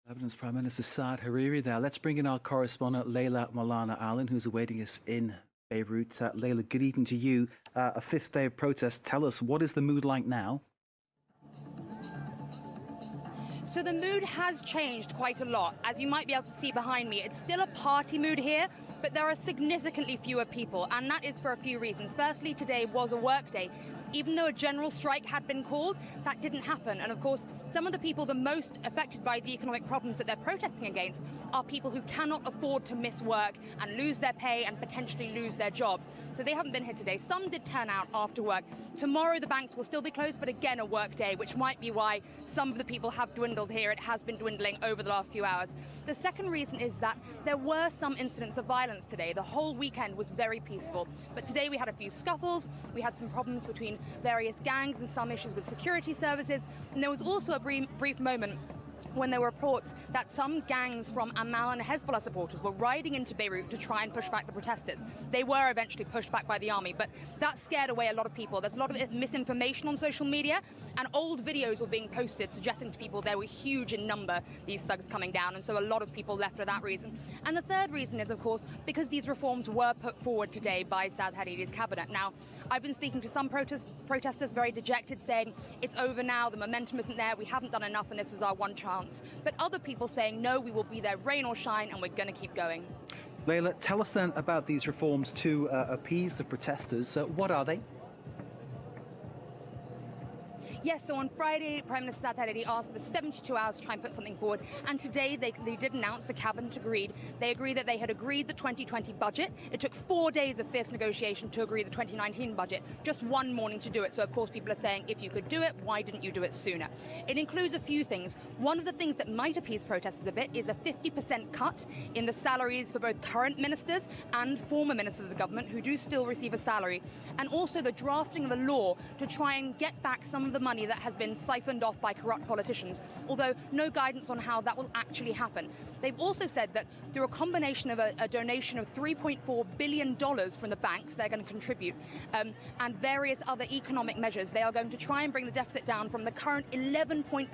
Lebanon's Prime Minister Saad Hariri there. Let's bring in our correspondent Layla Molana-Allen, who's awaiting us in Beirut. Layla, good evening to you. A fifth day of protest. Tell us, what is the mood like now? So the mood has changed quite a lot. As you might be able to see behind me, it's still a party mood here, but there are significantly fewer people, and that is for a few reasons. Firstly, today was a work day. Even though a general strike had been called, that didn't happen. And of course, some of the people the most affected by the economic problems that they're protesting against are people who cannot afford to miss work and lose their pay and potentially lose their jobs. So they haven't been here today. Some did turn out after work. Tomorrow the banks will still be closed, but again a work day, which might be why some of the people have dwindled here. It has been dwindling over the last few hours. The second reason is that there were some incidents of violence today. The whole weekend was very peaceful, but today we had a few scuffles, we had some problems between various gangs and some issues with security services, and there was also a brief moment when there were reports that some gangs from Amal and Hezbollah supporters were riding into Beirut to try and push back the protesters. They were eventually pushed back by the army, but that scared away a lot of people. There's a lot of misinformation on social media, and old videos were being posted suggesting to people there were huge in number, these thugs coming down, and so a lot of people left for that reason. And the third reason is, of course, because these reforms were put forward today by Saad Hariri's cabinet. Now, I've been speaking to some protesters very dejected, saying it's over now, the momentum isn't there, we haven't done enough, and this was our one chance. But other people saying, no, we will be there rain or shine, and we're going to keep going. Layla, tell us then about these reforms to appease the protesters. What are they? Yes, so on Friday, Prime Minister Saad Hariri asked for 72 hours to try and put something forward. And today they did announce, the cabinet agreed. They agreed that they had agreed the 2020 budget. It took 4 days of fierce negotiation to agree the 2019 budget, just one morning to do it. So, of course, people are saying, if you could do it, why didn't you do it sooner? It includes a few things. One of the things that might appease protesters a bit is a 50% cut in the salaries for both current ministers and former ministers of the government who do still receive a salary. And also the drafting of a law to try and get back some of the money that has been siphoned off by corrupt politicians, although no guidance on how that will actually happen. They've also said that through a combination of a donation of $3.4 billion from the banks they're going to contribute, and various other economic measures, they are going to try and bring the deficit down from the current 11.5%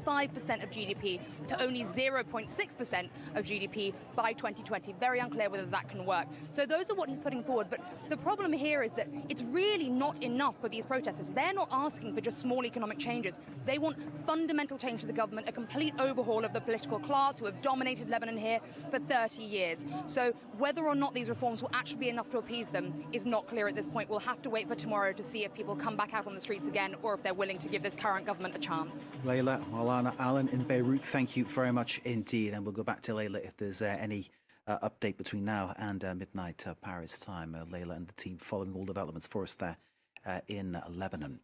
of GDP to only 0.6% of GDP by 2020. Very unclear whether that can work. So those are what he's putting forward. But the problem here is that it's really not enough for these protesters. They're not asking for just small economic changes. They want fundamental change to the government, a complete overhaul of the political class who have dominated Lebanon here for 30 years. So whether or not these reforms will actually be enough to appease them is not clear at this point. We'll have to wait for tomorrow to see if people come back out on the streets again or if they're willing to give this current government a chance. Layla Molana-Allen in Beirut, thank you very much indeed. And we'll go back to Layla if there's any update between now and midnight Paris time. Layla and the team following all developments for us there in Lebanon.